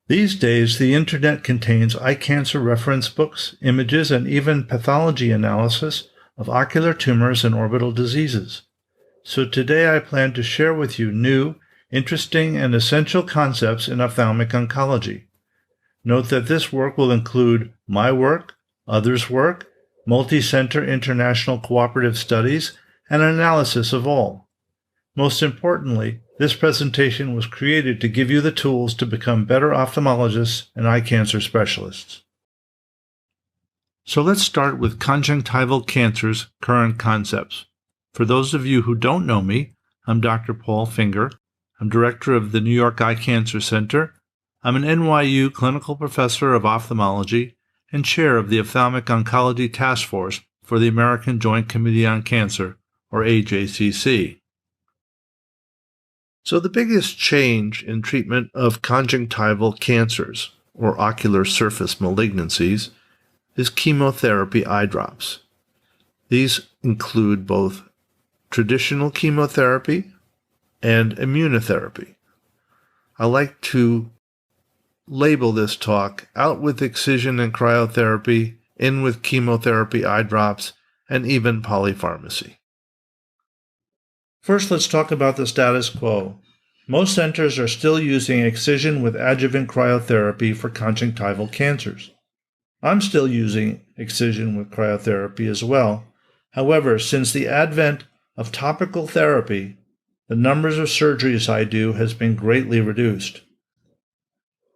These days, the Internet contains eye cancer reference books, images, and even pathology analysis of ocular tumors and orbital diseases. So today I plan to share with you new, interesting, and essential concepts in ophthalmic oncology. Note that this work will include my work, others' work, multicenter international cooperative studies, and analysis of all. Most importantly, this presentation was created to give you the tools to become better ophthalmologists and eye cancer specialists. So let's start with conjunctival cancer's current concepts. For those of you who don't know me, I'm Dr. Paul Finger. I'm director of the New York Eye Cancer Center. I'm an NYU clinical professor of ophthalmology and chair of the Ophthalmic Oncology Task Force for the American Joint Committee on Cancer, or AJCC. So the biggest change in treatment of conjunctival cancers, or ocular surface malignancies, is chemotherapy eye drops. These include both traditional chemotherapy and immunotherapy. I like to label this talk out with excision and cryotherapy, in with chemotherapy eye drops, and even polypharmacy. First, let's talk about the status quo. Most centers are still using excision with adjuvant cryotherapy for conjunctival cancers. I'm still using excision with cryotherapy as well. However, since the advent of topical therapy, the numbers of surgeries I do has been greatly reduced.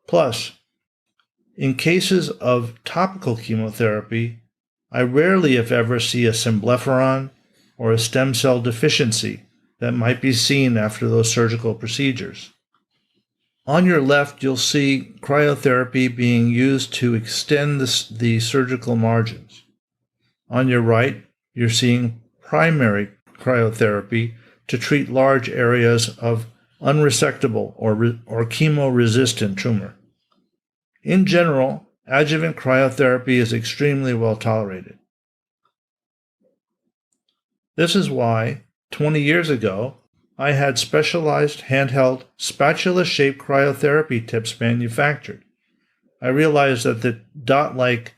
Plus, in cases of topical chemotherapy, I rarely, if ever, see a symblepharon or a stem cell deficiency that might be seen after those surgical procedures. On your left, you'll see cryotherapy being used to extend the surgical margins. On your right, you're seeing primary cryotherapy to treat large areas of unresectable or chemo-resistant tumor. In general, adjuvant cryotherapy is extremely well tolerated. This is why 20 years ago, I had specialized handheld spatula-shaped cryotherapy tips manufactured. I realized that the dot-like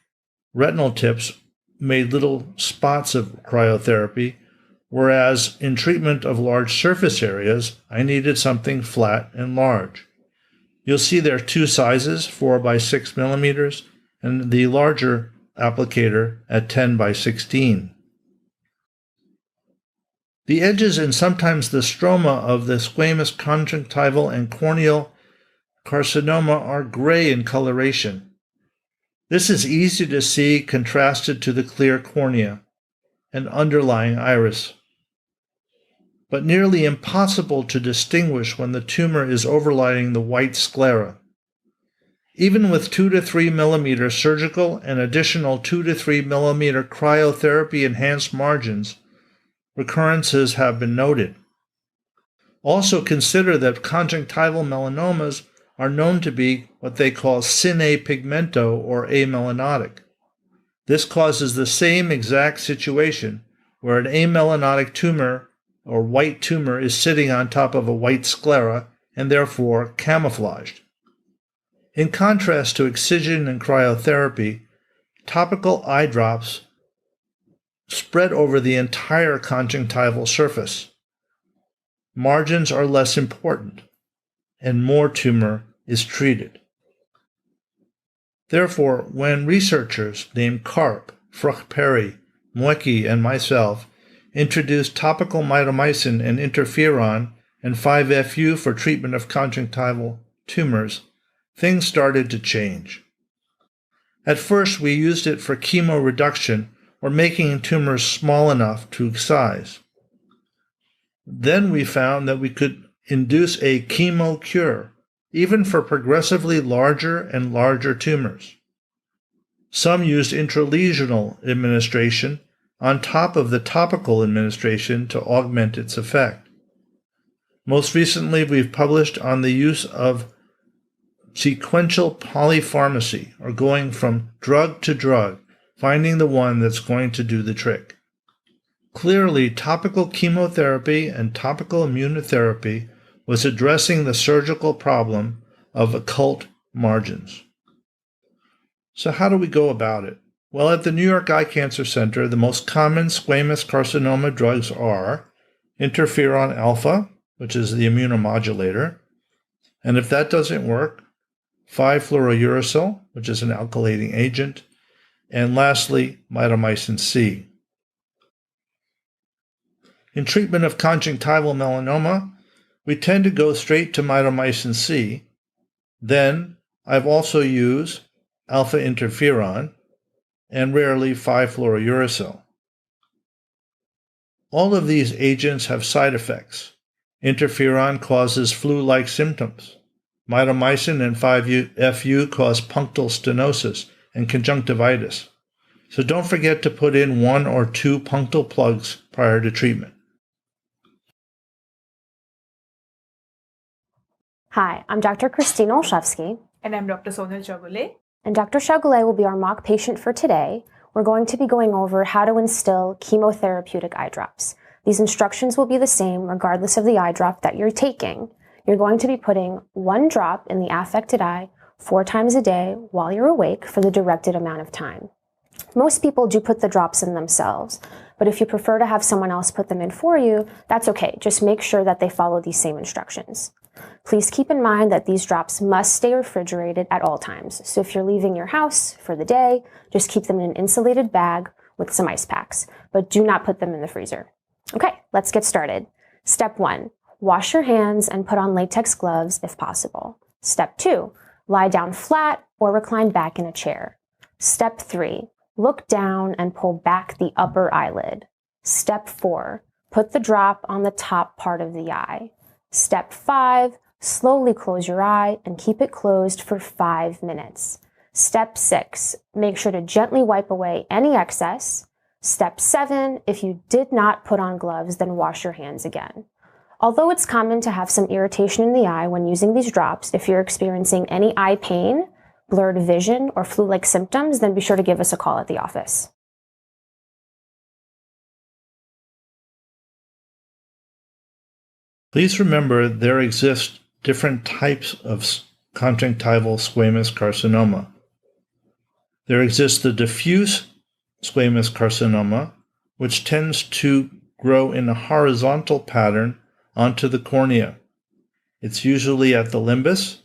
retinal tips made little spots of cryotherapy, whereas in treatment of large surface areas, I needed something flat and large. You'll see there are two sizes, 4 by 6 millimeters, and the larger applicator at 10 by 16. The edges and sometimes the stroma of the squamous conjunctival and corneal carcinoma are gray in coloration. This is easy to see contrasted to the clear cornea and underlying iris, but nearly impossible to distinguish when the tumor is overlying the white sclera. Even with 2 to 3 millimeter surgical and additional 2 to 3 millimeter cryotherapy enhanced margins, recurrences have been noted. Also consider that conjunctival melanomas are known to be what they call sine pigmento or amelanotic. This causes the same exact situation where an amelanotic tumor or white tumor is sitting on top of a white sclera and therefore camouflaged. In contrast to excision and cryotherapy, topical eye drops spread over the entire conjunctival surface. Margins are less important, and more tumor is treated. Therefore, when researchers named Karp, Frucht-Perry, Moecki, and myself introduced topical mitomycin and interferon and 5-FU for treatment of conjunctival tumors, things started to change. At first, we used it for chemo reduction or making tumors small enough to excise. Then we found that we could induce a chemo cure, even for progressively larger and larger tumors. Some used intralesional administration on top of the topical administration to augment its effect. Most recently, we've published on the use of sequential polypharmacy, or going from drug to drug, finding the one that's going to do the trick. Clearly, topical chemotherapy and topical immunotherapy was addressing the surgical problem of occult margins. So how do we go about it? Well, at the New York Eye Cancer Center, the most common squamous carcinoma drugs are interferon alpha, which is the immunomodulator, and if that doesn't work, 5-fluorouracil, which is an alkylating agent, and lastly, mitomycin C. In treatment of conjunctival melanoma, we tend to go straight to mitomycin C. Then I've also used alpha interferon and rarely 5-fluorouracil. All of these agents have side effects. Interferon causes flu-like symptoms. Mitomycin and 5-FU cause punctal stenosis and conjunctivitis. So don't forget to put in 1 or 2 punctal plugs prior to treatment. Hi, I'm Dr. Christina Olszewski. And I'm Dr. Sonal Chagule. And Dr. Chagule will be our mock patient for today. We're going to be going over how to instill chemotherapeutic eye drops. These instructions will be the same regardless of the eye drop that you're taking. You're going to be putting 1 drop in the affected eye 4 times a day while you're awake for the directed amount of time. Most people do put the drops in themselves, but if you prefer to have someone else put them in for you, that's okay. Just make sure that they follow these same instructions. Please keep in mind that these drops must stay refrigerated at all times. So if you're leaving your house for the day, just keep them in an insulated bag with some ice packs, but do not put them in the freezer. Okay, let's get started. Step 1, wash your hands and put on latex gloves if possible. Step 2, lie down flat or recline back in a chair. Step 3, look down and pull back the upper eyelid. Step 4, put the drop on the top part of the eye. Step 5, slowly close your eye and keep it closed for 5 minutes. Step 6, make sure to gently wipe away any excess. Step 7, if you did not put on gloves, then wash your hands again. Although it's common to have some irritation in the eye when using these drops, if you're experiencing any eye pain, blurred vision, or flu-like symptoms, then be sure to give us a call at the office. Please remember there exist different types of conjunctival squamous carcinoma. There exists the diffuse squamous carcinoma, which tends to grow in a horizontal pattern onto the cornea. It's usually at the limbus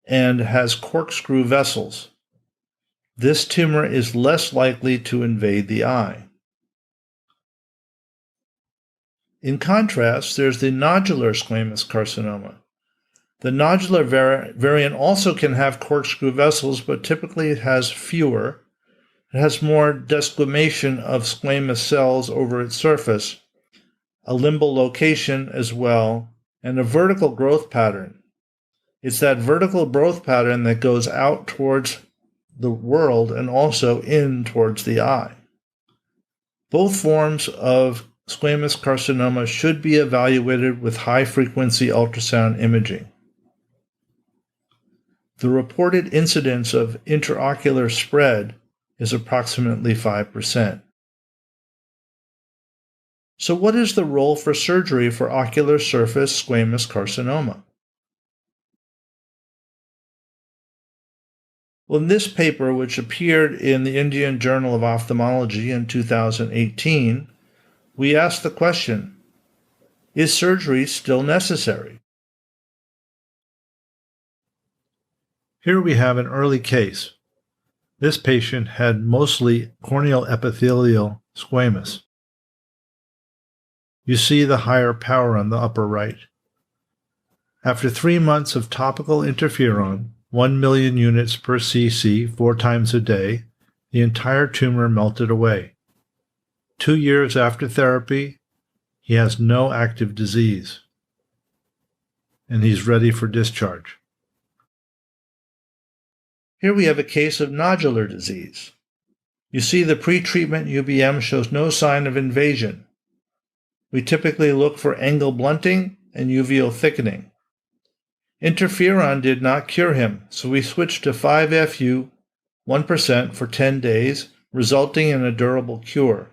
and has corkscrew vessels. This tumor is less likely to invade the eye. In contrast, there's the nodular squamous carcinoma. The nodular variant also can have corkscrew vessels, but typically it has fewer. It has more desquamation of squamous cells over its surface, a limbal location as well, and a vertical growth pattern. It's that vertical growth pattern that goes out towards the world and also in towards the eye. Both forms of squamous carcinoma should be evaluated with high-frequency ultrasound imaging. The reported incidence of intraocular spread is approximately 5%. So what is the role for surgery for ocular surface squamous carcinoma? Well, in this paper, which appeared in the Indian Journal of Ophthalmology in 2018, we asked the question, is surgery still necessary? Here we have an early case. This patient had mostly corneal epithelial squamous. You see the higher power on the upper right. After 3 months of topical interferon, 1 million units per cc 4 times a day, the entire tumor melted away. 2 years after therapy, he has no active disease, and he's ready for discharge. Here we have a case of nodular disease. You see the pre-treatment UBM shows no sign of invasion. We typically look for angle blunting and uveal thickening. Interferon did not cure him, so we switched to 5-FU 1% for 10 days, resulting in a durable cure.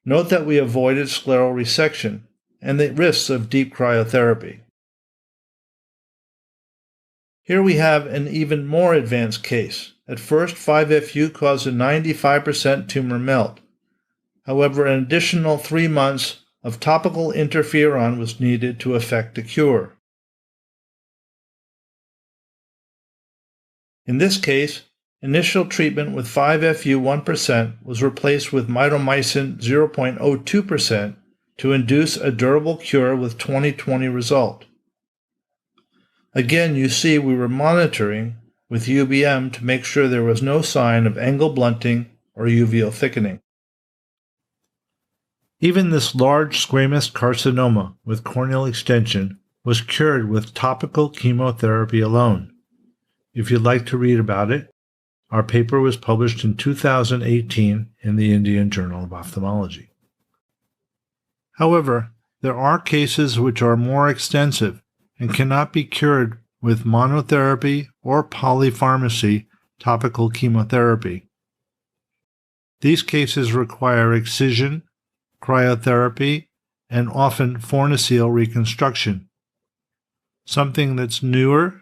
Note that we avoided scleral resection and the risks of deep cryotherapy. Here we have an even more advanced case. At first, 5-FU caused a 95% tumor melt. However, an additional 3 months of topical interferon was needed to effect a cure. In this case, initial treatment with 5-FU 1% was replaced with mitomycin 0.02% to induce a durable cure with 20/20 result. Again, you see we were monitoring with UBM to make sure there was no sign of angle blunting or uveal thickening. Even this large squamous carcinoma with corneal extension was cured with topical chemotherapy alone. If you'd like to read about it, our paper was published in 2018 in the Indian Journal of Ophthalmology. However, there are cases which are more extensive and cannot be cured with monotherapy or polypharmacy topical chemotherapy. These cases require excision, cryotherapy, and often fornical reconstruction. Something that's newer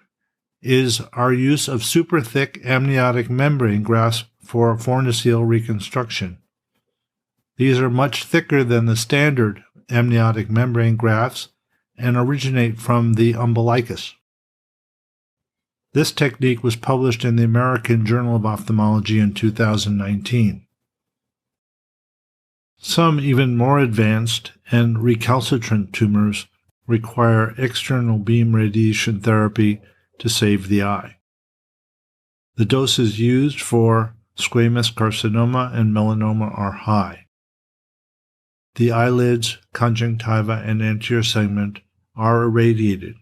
is our use of super thick amniotic membrane grafts for fornical reconstruction. These are much thicker than the standard amniotic membrane grafts and originate from the umbilicus. This technique was published in the American Journal of Ophthalmology in 2019. Some even more advanced and recalcitrant tumors require external beam radiation therapy to save the eye. The doses used for squamous carcinoma and melanoma are high. The eyelids, conjunctiva, and anterior segment are irradiated.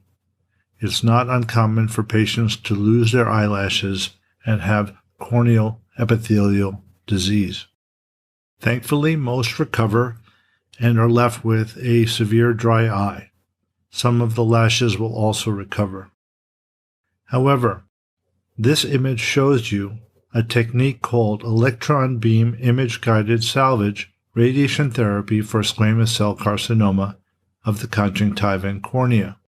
It's not uncommon for patients to lose their eyelashes and have corneal epithelial disease. Thankfully, most recover and are left with a severe dry eye. Some of the lashes will also recover. However, this image shows you a technique called electron beam image-guided salvage radiation therapy for squamous cell carcinoma of the conjunctiva and cornea.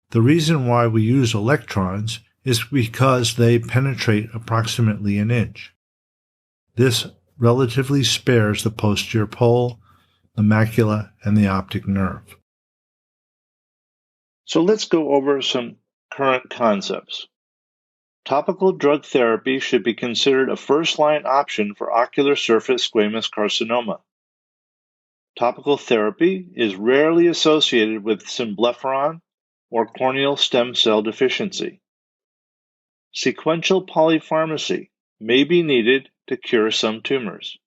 The reason why we use electrons is because they penetrate approximately an inch. This relatively spares the posterior pole, the macula, and the optic nerve. So let's go over some current concepts. Topical drug therapy should be considered a first-line option for ocular surface squamous carcinoma. Topical therapy is rarely associated with symblepharon or corneal stem cell deficiency. Sequential polypharmacy may be needed to cure some tumors.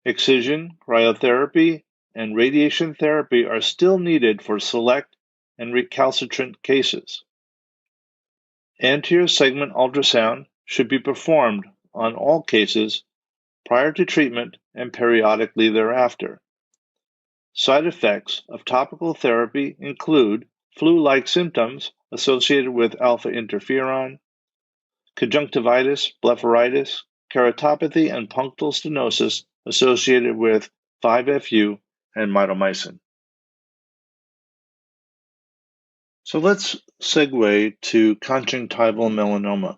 Excision, cryotherapy, and radiation therapy are still needed for select and recalcitrant cases. Anterior segment ultrasound should be performed on all cases prior to treatment and periodically thereafter. Side effects of topical therapy include flu-like symptoms associated with alpha interferon, conjunctivitis, blepharitis, keratopathy, and punctal stenosis associated with 5-FU and mitomycin. So let's segue to conjunctival melanoma.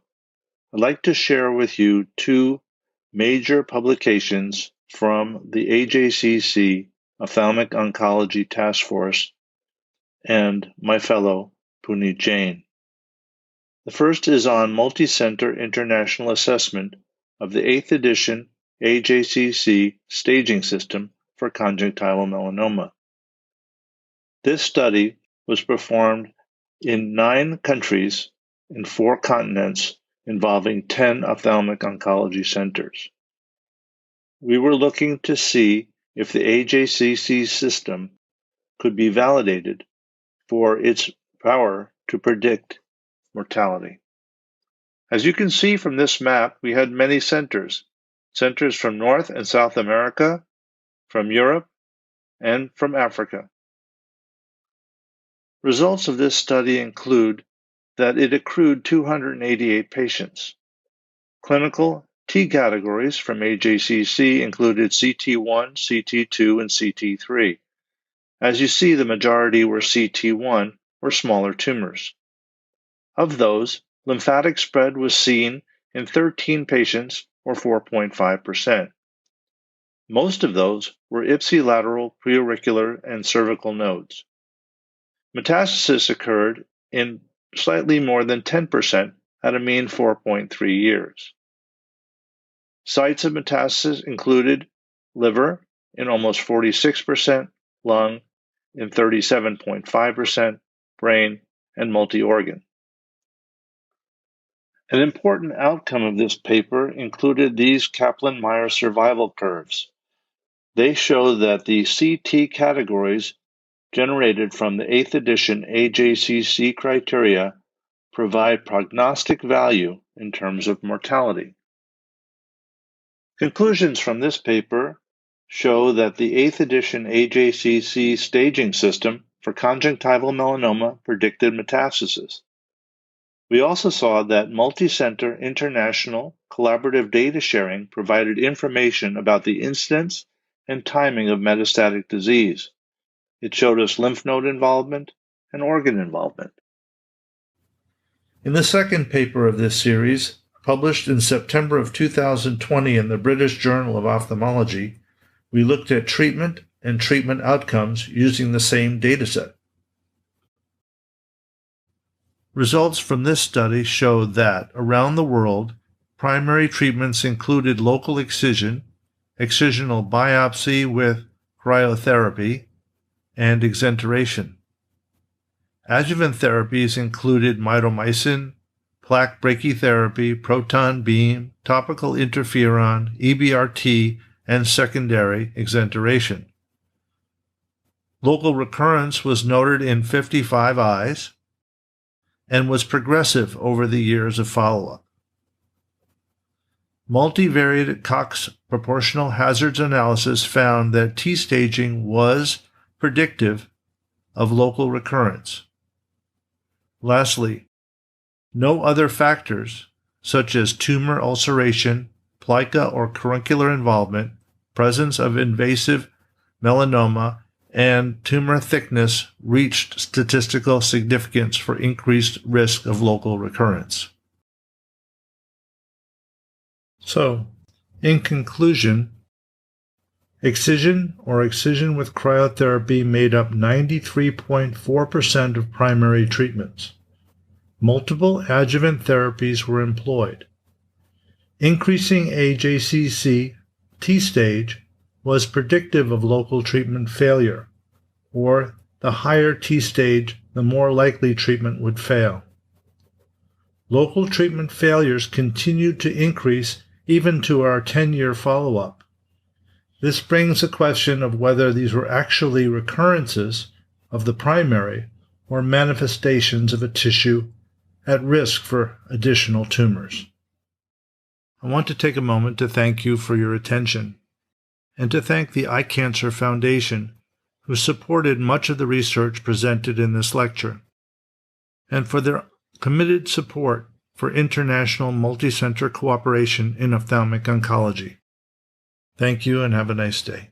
I'd like to share with you two major publications from the AJCC Ophthalmic Oncology Task Force and my fellow Puneet Jain. The first is on multicenter international assessment of the 8th edition AJCC staging system for conjunctival melanoma. This study was performed in 9 countries in 4 continents involving 10 ophthalmic oncology centers. We were looking to see if the AJCC system could be validated for its power to predict mortality. As you can see from this map, we had many centers from North and South America, from Europe, and from Africa. Results of this study include that it accrued 288 patients. Clinical T categories from AJCC included CT1, CT2, and CT3. As you see, the majority were CT1, or smaller tumors. Of those, lymphatic spread was seen in 13 patients, or 4.5%. Most of those were ipsilateral, periodically, and cervical nodes. Metastasis occurred in slightly more than 10% at a mean 4.3 years. Sites of metastasis included liver in almost 46%, lung in 37.5%, brain, and multi-organ. An important outcome of this paper included these Kaplan-Meier survival curves. They show that the CT categories generated from the 8th edition AJCC criteria provide prognostic value in terms of mortality. Conclusions from this paper show that the 8th edition AJCC staging system for conjunctival melanoma predicted metastasis. We also saw that multicenter international collaborative data sharing provided information about the incidence and timing of metastatic disease. It showed us lymph node involvement and organ involvement. In the second paper of this series, published in September of 2020 in the British Journal of Ophthalmology, we looked at treatment and treatment outcomes using the same dataset. Results from this study showed that, around the world, primary treatments included local excision, excisional biopsy with cryotherapy, and exenteration. Adjuvant therapies included mitomycin, plaque brachytherapy, proton beam, topical interferon, EBRT, and secondary exenteration. Local recurrence was noted in 55 eyes and was progressive over the years of follow-up. Multivariate Cox proportional hazards analysis found that T-staging was predictive of local recurrence. Lastly, no other factors, such as tumor ulceration, plica or caruncular involvement, presence of invasive melanoma, and tumor thickness, reached statistical significance for increased risk of local recurrence. So, in conclusion, excision or excision with cryotherapy made up 93.4% of primary treatments. Multiple adjuvant therapies were employed. Increasing AJCC T-stage was predictive of local treatment failure, or the higher T-stage, the more likely treatment would fail. Local treatment failures continued to increase even to our 10-year follow-up. This brings a question of whether these were actually recurrences of the primary or manifestations of a tissue at risk for additional tumors. I want to take a moment to thank you for your attention, and to thank the Eye Cancer Foundation, who supported much of the research presented in this lecture, and for their committed support for international multicenter cooperation in ophthalmic oncology. Thank you and have a nice day.